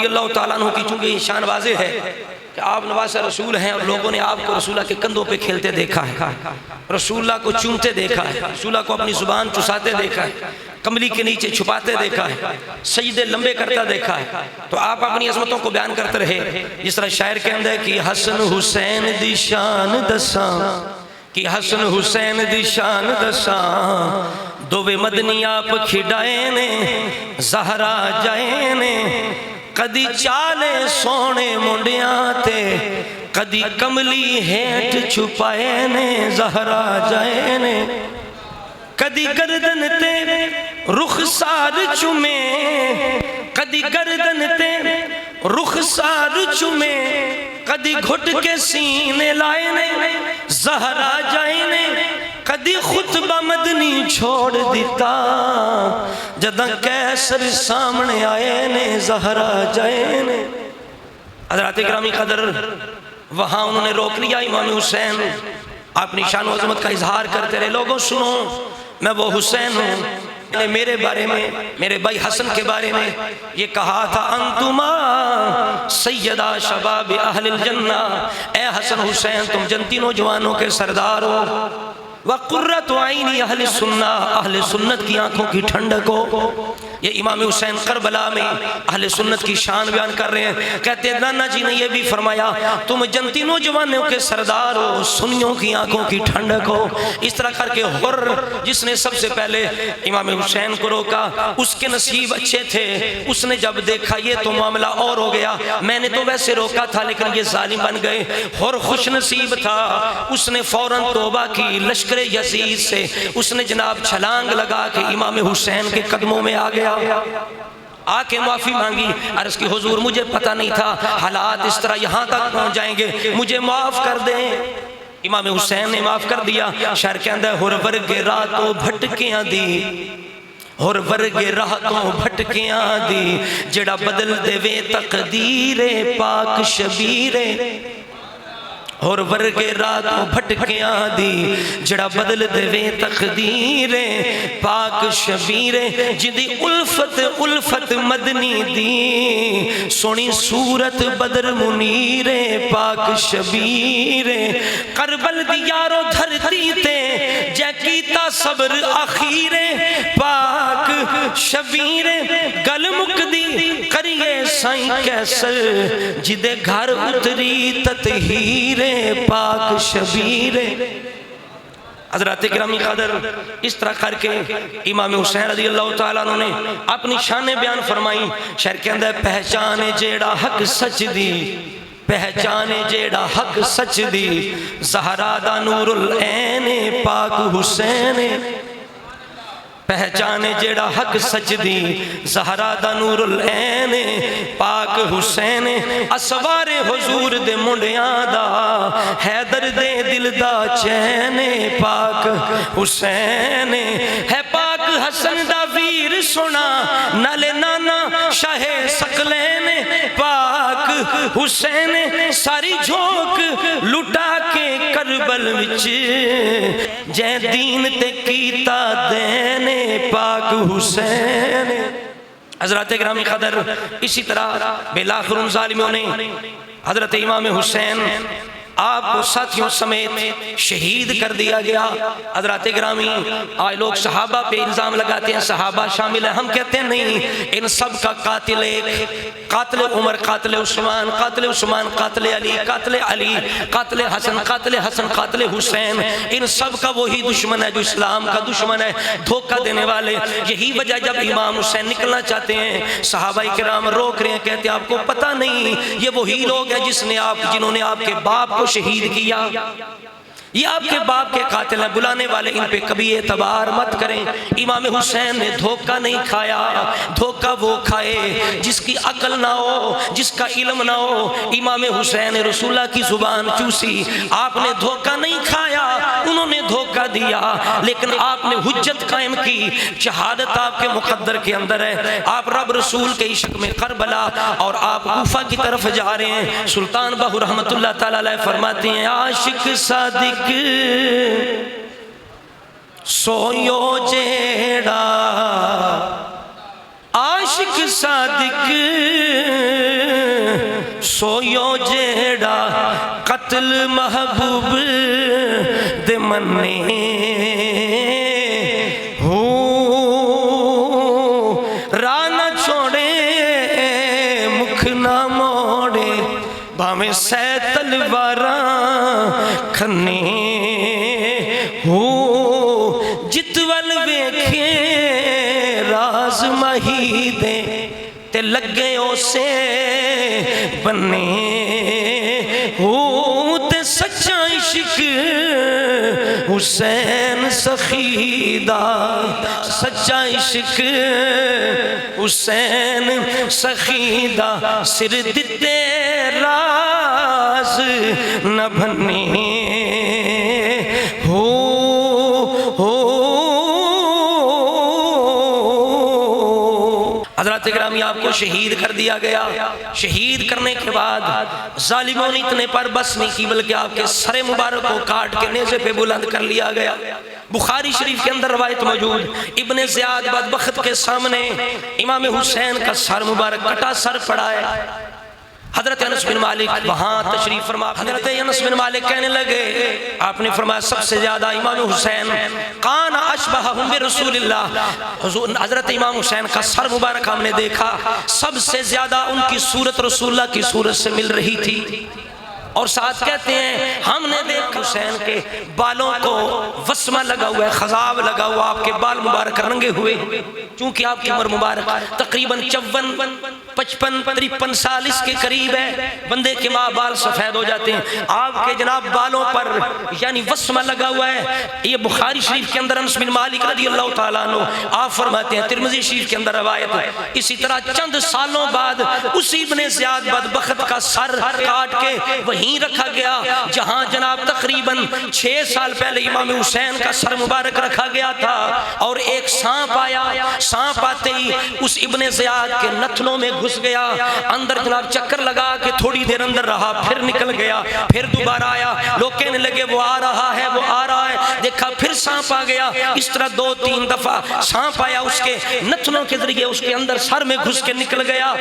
رضی اللہ تعالیٰ عنہ کی چونکہ یہ شان واضح ہے کہ آپ نواسہ رسول ہیں اور لوگوں نے آپ کو رسول اللہ کے کندھوں پہ کھیلتے دیکھا ہے، رسول اللہ کو چومتے دیکھا ہے، رسول اللہ کو اپنی زبان چساتے دیکھا ہے، کملی کے نیچے چھپاتے دیکھا ہے، سجدے لمبے کرتا دیکھا ہے، تو آپ اپنی عظمتوں کو بیان کرتے رہے. جس طرح شاعر کہندہ ہے کہ حسن حسین دی شان دساں، کہ حسن حسین دی شان دساں، دووے مدنی آپ کھڑائے نے زہرا جائے نے، کدی چالے سونے منڈیاں تے کدی کملی ہیٹ چھپائے نے زہرا جائے نے، کدی گردن تے رخسار چومے، کدی گردن تے رخسار چومے، کدی گھٹ کے سینے لائے نے زہرا جائے نے، کدی خطبہ مدنی چھوڑ دیتا جدہ کیسر سامنے آئے نے زہرا جائے نے. حضرات گرامی قدر وہاں انہوں نے روک لیا امام حسین اپنی شان و عظمت کا اظہار کرتے رہے. لوگوں سنو، میں وہ حسین ہوں. میرے بارے میں، میرے بھائی حسن کے بارے میں یہ کہا تھا انتما سیدہ شباب اہل الجنہ، اے حسن حسین تم جنتی نوجوانوں کے سردار ہو. وَقُرَّةُ عَيْنِ اہل السنہ، اہل سنت کی آنکھوں کی ٹھنڈک ہو. یہ امام حسین کربلا میں اہل سنت کی شان بیان کر رہے ہیں. کہتے ہیں نانا جی نے یہ بھی فرمایا تم جنتی نوجوانوں کے سردار ہو، سنیوں کی آنکھوں کی ٹھنڈک ہو. اس طرح کر کے حر جس نے سب سے پہلے امام حسین کو روکا، اس کے نصیب اچھے تھے. اس نے جب دیکھا یہ تو معاملہ اور ہو گیا، میں نے تو ویسے روکا تھا لیکن یہ ظالم بن گئے. حر خوش نصیب تھا، اس نے فوراً توبہ کی، لشکر یزید سے اس نے جناب چھلانگ لگا کے امام حسین کے قدموں میں آ گیا، آ کے معافی مانگی. عرض کی حضور مجھے پتہ نہیں تھا حالات اس طرح یہاں تک پہنچ جائیں گے، مجھے معاف کر دیں. امام حسین نے معاف کر دیا. شعر کے اندر ہر ورگے راتوں بھٹکیاں دی، ہر ورگے راتوں بھٹکیاں دی، جڑا بدل دے وے تقدیر پاک شبیر، اور ورگے راتوں بھٹکیاں دی، جڑا بدل دے وے تقدیر پاک شبیر، جدی الفت الفت مدنی دی، سونی صورت بدر منیر پاک شبیر. کربل دی یارو دھرتی تے جے کیتا صبر اخیر پاک شبیر، گل مک دی کریے سائیں کیسر، جدے گھر اتری تطہیر پاک شبیر. حضرات گرامی قدر اس طرح کر کے امام حسین رضی اللہ تعالیٰ عنہ نے اپنی شانیں بیان فرمائی. شعر کے اندر پہچانے جیڑا حق سچ دی، پہچانے جیڑا حق سچ دی، زہرا دا نور العین پاک حسین، پہچانے جیڑا حق سچ دی، زہرا دا نور العین پاک حسین. اسوار حضور دے منڈیاں دا، حیدر دے دل دا چین پاک حسین. ہے پاک حسن دا ویر سنا نالے نانا شاہ سقلین پاک حسین. ساری جھوک لٹا کے کربل وچ جے دین تے کیتا دین پاک حسین. حضرات گرامی قدر اسی طرح بالآخر ظالموں نے حضرت امام حسین آپ کو ساتھیوں سمیت شہید کر دیا گیا. حضرات گرامی آج لوگ صحابہ پہ الزام لگاتے ہیں صحابہ شامل ہیں، ہم کہتے ہیں نہیں، ان سب کا قاتل ایک، قاتل عمر، قاتل عثمان، قاتل عثمان، قاتل علی، قاتل علی، قاتل حسن، قاتل حسن، قاتل حسین، ان سب کا وہی دشمن ہے جو اسلام کا دشمن ہے، دھوکہ دینے والے. یہی وجہ جب امام حسین نکلنا چاہتے ہیں صحابہ کرام روک رہے ہیں، کہتے ہیں آپ کو پتہ نہیں یہ وہی لوگ ہیں جنہوں نے آپ کے باپ کو شہید کیا، یہ آپ کے باپ کے قاتل ہیں، بلانے والے ان پہ کبھی اعتبار مت کریں. امام حسین نے دھوکہ نہیں کھایا، دھوکہ وہ کھائے جس کی عقل نہ ہو، جس کا علم نہ ہو. امام حسین رسول اللہ کی زبان چوسی، آپ نے دھوکہ نہیں کھایا، انہوں نے دھوکہ دیا، لیکن آپ نے حجت قائم کی. شہادت آپ کے مقدر کے اندر ہے، آپ رب رسول کے عشق میں کربلا اور آپ کوفہ کی طرف جا رہے ہیں. سلطان بہو رحمت اللہ تعالیٰ علیہ فرماتے ہیں عاشق صادق سویو جیڑا، عاشق صادق سویو جیڑا قتل محبوب دے مننے رانا چھوڑے مکھ نہ موڑے بھامے سہ تلواراں کھنے جتول ویکھے راز مہی دے تے لگے اسے بنے تے سچا عشق حسین سخیدہ سچا عشق حسین سخیدہ سر دیتے راز نہ بھنے حضرات اکرامی آپ کو شہید کر دیا گیا. شہید کرنے کے بعد ظالموں نے اتنے پر بس نہیں کی بلکہ آپ کے سر مبارک کو کاٹ کے نیزے پہ بلند کر لیا گیا. بخاری شریف کے اندر روایت موجود ابن زیاد بدبخت کے سامنے امام حسین کا سر مبارک کٹا سر پڑا ہے. حضرت انس بن مالک وہاں تشریف فرما. حضرت انس بن مالک کہنے لگے آپ نے فرمایا سب سے زیادہ امام حسین کان اشبہہم برسول اللہ. حضرت امام حسین کا سر مبارک ہم نے دیکھا سب سے زیادہ ان کی صورت رسول اللہ کی صورت سے مل رہی تھی. اور ساتھ کہتے ہیں ہم نے دیکھ حسین کے بالوں کو وسمہ لگا ہوا ہے خضاب لگا ہوا آپ کے بال مبارک رنگے ہوئے چونکہ آپ کی عمر مبارک تقریباً 55-53 سال اس کے قریب ہے. بندے کے ماں بال سفید ہو جاتے ہیں آپ کے جناب بالوں پر یعنی وسمہ لگا ہوا ہے. یہ بخاری شریف کے اندر انس بن مالک رضی اللہ تعالیٰ عنہ آپ فرماتے ہیں ترمذی شریف کے اندر روایت ہے اسی طرح چند سالوں بعد اسی ابن زیاد بدبخت کا سر کاٹ کے وہیں رکھا گیا جہاں جناب تقریباً 6 سال پہلے امام حسین کا سر مبارک رکھا گیا تھا. اور ایک سانپ آیا سانپ آتے ہی اس ابن زیاد کے نتنوں میں گھس گیا اندر جناب چکر لگا کہ تھوڑی دیر اندر رہا پھر نکل گیا پھر دوبارہ آیا لوگ کہنے لگے وہ آ رہا ہے وہ آ رہا ہے دیکھا پھر سانپ آ گیا. اس طرح 2-3 دفعہ سانپ آیا اس کے نتنوں کے ذریعے اس کے اندر سر میں گھس کے نکل گیا.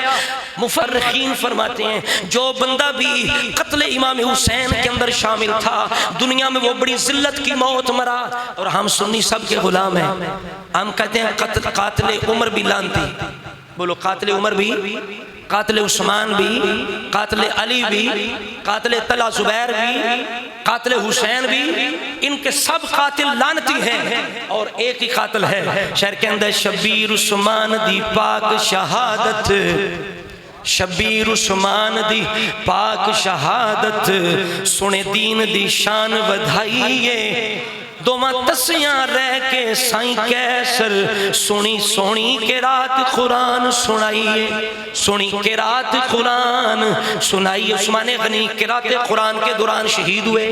مفرخین فرماتے ہیں جو بندہ بھی قتل امام حسین کے اندر شامل تھا دنیا میں وہ بڑی ذلت کی موت مرا. اور ہم سنی سب کے غلام ہیں ہم کہتے ہیں قاتل عمر بھی لانتی بولو قاتل عمر بھی قاتل عثمان بھی قاتل علی بھی قاتل طلحہ زبیر بھی قاتل حسین بھی ان کے سب قاتل لانتی ہیں اور ایک ہی قاتل ہے شہر کے اندر شبیر عثمان دی پاک شہادت شبیر عثمان دی پاک شہادت سنے دین دی شان ودھائیے دو تسیاں رہ کے سائیں کیسر سنی سونی کے رات قرآن سنائیے سنی کے رات قرآن سنائیے. عثمان غنی کے رات قرآن کے دوران شہید ہوئے.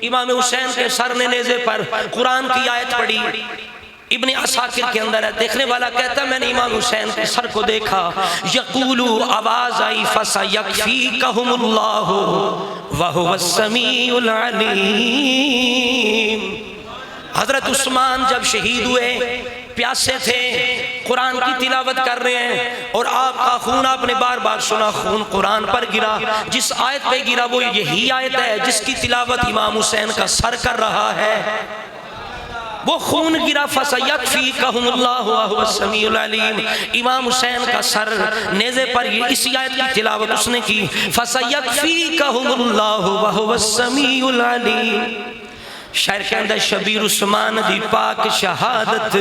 امام حسین کے سر نے نیزے پر قرآن کی آیت پڑھی. ابن عساکر کے اندر ہے دیکھنے والا کہتا ہے میں نے امام حسین کے سر کو دیکھا یقولو آواز آئی فَسَيَكْفِيكَهُمُ اللَّهُ وَهُوَ السَّمِيعُ الْعَلِيمُ. حضرت عثمان جب شہید ہوئے پیاسے تھے قرآن کی تلاوت کر رہے ہیں اور آپ کا خون آپ نے بار بار سنا خون قرآن پر گرا. جس آیت پہ گرا وہ یہی آیت ہے جس کی تلاوت امام حسین کا سر کر رہا ہے. وہ خون گرا فَسَيَكْفِيكَهُمُ اللَّهُ وَهُوَ السَّمِيعُ الْعَلِيمُ. امام حسین کا سر نیزے پر اسی آیت کی تلاوت اس نے کی فَسَيَكْفِيكَهُمُ اللَّهُ وَهُوَ السَّمِيعُ الْعَلِيمُ. شہر کے اندر شبیر عثمان دی پاک شہادت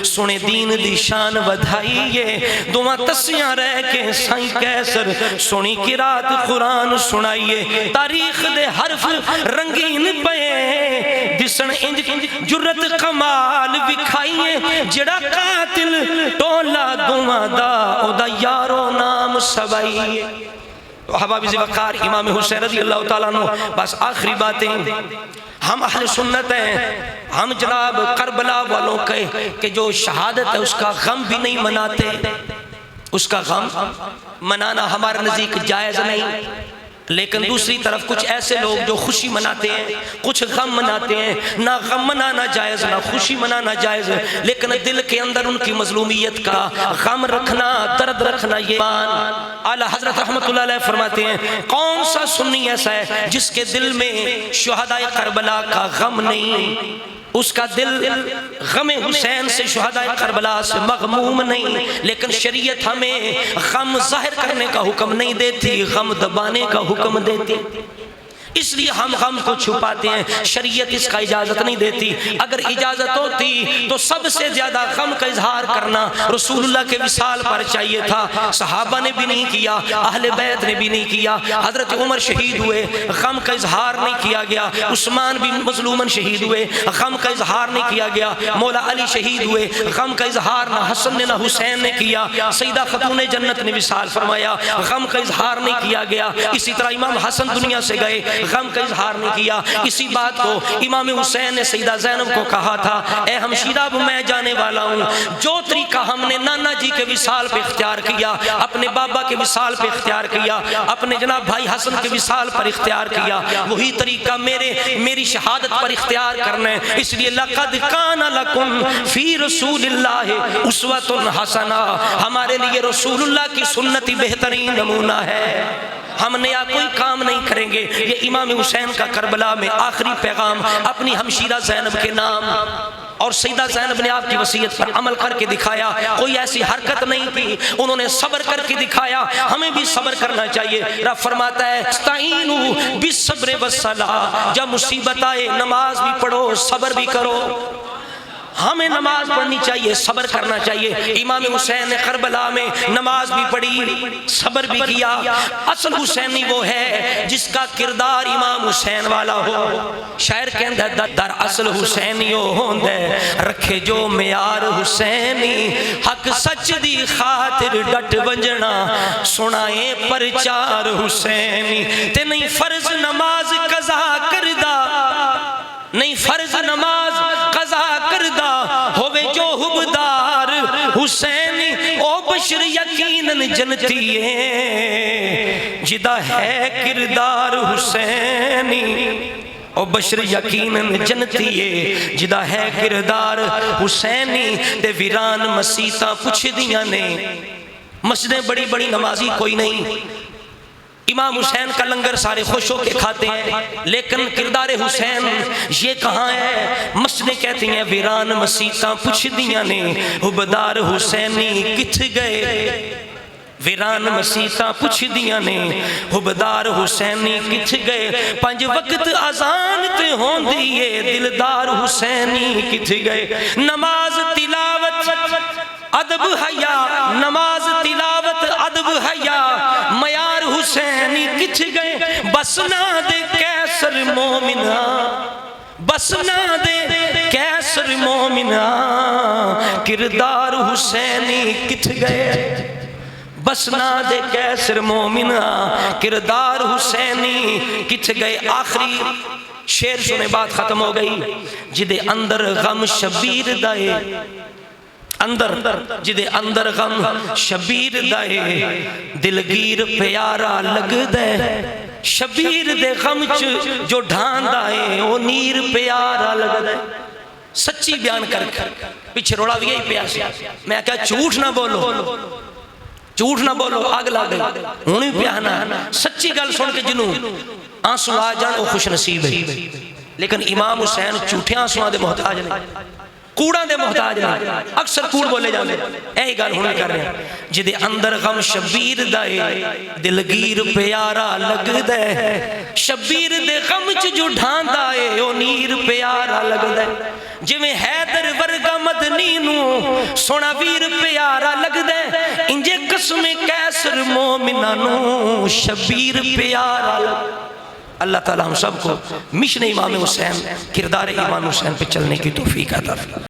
سنے دین دی شان ودھائیے دعا تسیاں رہ کے سائیں کیسر سنی کی رات قرآن سنائیے. تاریخ دے حرف رنگین پئے دسن انج جرت کمال وکھائیے جڑا قاتل ٹولا دعا دا او دا یارو نام سبائیے. حباب وقار امام حسین رضی اللہ تعالیٰ عنہ بس آخری باتیں ہم اہل سنت ہیں ہم جناب کربلا والوں کہ جو شہادت ہے اس کا غم بھی نہیں مناتے اس کا غم منانا ہمارے نزدیک جائز نہیں. لیکن دوسری طرف کچھ ایسے لوگ جو خوشی مناتے ہیں، کچھ غم مناتے ہیں۔ نہ غم منانا جائز نہ خوشی منانا جائز ہے، لیکن دل کے اندر ان کی مظلومیت کا غم رکھنا، درد رکھنا، یہ ایمان۔ اعلیٰ حضرت رحمت اللہ علیہ فرماتے ہیں کون سا سنی ایسا ہے جس کے دل میں شہدائے کربلا کا غم نہیں، اس کا دل غم حسین سے، شہدائے کربلا سے مغموم نہیں۔ لیکن شریعت ہمیں غم ظاہر کرنے کا حکم نہیں دیتی، غم دبانے کا حکم دیتی، اس لیے ہم غم کو چھپاتے ہیں۔ شریعت اس کا اجازت نہیں دیتی۔ اگر اجازت ہوتی تو سب سے زیادہ غم کا اظہار کرنا رسول اللہ کے وصال پر چاہیے تھا۔ صحابہ نے بھی نہیں کیا، اہل بیت نے بھی نہیں کیا۔ حضرت عمر شہید ہوئے، غم کا اظہار نہیں کیا گیا۔ عثمان بھی مظلوماً شہید ہوئے، غم کا اظہار نہیں کیا گیا۔ مولا علی شہید ہوئے، غم کا اظہار نہ حسن نے نہ حسین نے کیا۔ سیدہ خاتون جنت نے وصال فرمایا، غم کا اظہار نہیں کیا گیا۔ اسی طرح امام حسن دنیا سے گئے، غم کا اظہار نہیں کیا۔ اسی بات کو امام حسین نے سیدہ زینب کو کہا تھا، اے ہمشیرہ اب میں جانے والا ہوں، جو طریقہ ہم نے نانا جی کے وصال پہ اختیار کیا، اپنے بابا کے وصال پہ اختیار کیا، اپنے جناب بھائی حسن کے وصال پر اختیار کیا، وہی طریقہ میری شہادت پر اختیار کرنا ہے۔ اس لیے لَقَدْ كَانَ لَكُمْ فِي رَسُولِ اللَّهِ أُسْوَةٌ حَسَنَةٌ، ہمارے لیے رسول اللہ کی سنت بہترین نمونہ ہے۔ ہم نیا کوئی کام نہیں کریں گے۔ یہ امام حسین کا کربلا میں آخری پیغام اپنی ہمشیرہ زینب کے نام، اور سیدہ زینب نے آپ کی وصیت پر عمل کر کے دکھایا، کوئی ایسی حرکت نہیں تھی، انہوں نے صبر کر کے دکھایا۔ ہمیں بھی صبر کرنا چاہیے۔ رب فرماتا ہے استعینوا بالصبر والصلاۃ، جب مصیبت آئے نماز بھی پڑھو، صبر بھی کرو۔ ہمیں نماز پڑھنی چاہیے، صبر کرنا چاہیے۔ امام حسین نے کربلا میں نماز بھی پڑھی، صبر بھی کیا۔ اصل حسینی وہ ہے جس کا کردار امام حسین والا ہو۔ شاعر کہندا در اصل حسینی ہوندے رکھے جو معیار حسینی، حق سچ دی خاطر ڈٹ ونجنا سنائے پرچار حسینی۔ تے نہیں فرض نماز قضا کردہ، نہیں فرض نماز قضا کردہ ہوئے جو حبدار حسینی، او بشر یقیناً جنتی ہے جدہ ہے کردار حسینی، او بشر یقیناً جنتی ہے جدہ ہے کردار حسینی۔ تے ویران مسیطاں پچھ دیاں نے، مسجدیں بڑی بڑی نمازی کوئی نہیں، امام حسین کا لنگر سارے خوش ہو کے کھاتے ہیں، لیکن کردار حسین یہ کہاں ہے؟ مسجدیں کہتی ہیں ویران مسیطاں پچھ دیاں نے، حبدار حسینی کتھ گئے، ویران مسیطاں پچھ دیاں نے، حبدار حسینی کتھ گئے، پنج وقت اذان تے ہون دیئے دلدار حسینی کتھ گئے۔ نماز تلاوت ادب حیا، نماز تلاوت ادب حیا، معیار حسینی کچھ گئے، بس نہ دے کیسر مومنہ، بس نہ دے کیسر مومنہ، کردار حسینی کچھ گئے، بس نہ دے کیسر مومنہ، کردار حسینی کچھ گئے۔ آخری شعر سنے بات ختم ہو گئی۔ جدے اندر غم شبیر دائے، اندر جدے اندر غم شبیر دائے، دلگیر پیارا لگ دے، شبیر دے غم جو ڈھان دائے، وہ نیر پیارا لگ دے۔ سچی بیان کر پیچھے روڑا بھی یہی پیاسیا، میں کہا جھوٹ نہ بولو، جھوٹ نہ بولو، آگ لگ گئی ہونی پیانا۔ سچی گل سن کے جنوں آنسو آ جان وہ خوش نصیب ہے، لیکن امام حسین جھوٹے آنسو دے محتاج نہیں، کوڑا دے محتاج نہیں، اکثر کوڑ بولے جاندے، اے گال ہونے کر رہے ہیں۔ جدے اندر غم شبیر دائے، دلگیر پیارا لگ دے، شبیر دے غم جو ڈھان دائے، او نیر پیارا لگ دے۔ جویں حیدر ورگا مدنی نو سونا ویر پیارا لگ دے، انجے قسم کیسر مومنہ نو شبیر پیارا لگ دے۔ اللہ تعالیٰ ہم سب کو مشن امام حسین، کردار امام حسین پہ چلنے کی توفیق عطا فرمائے۔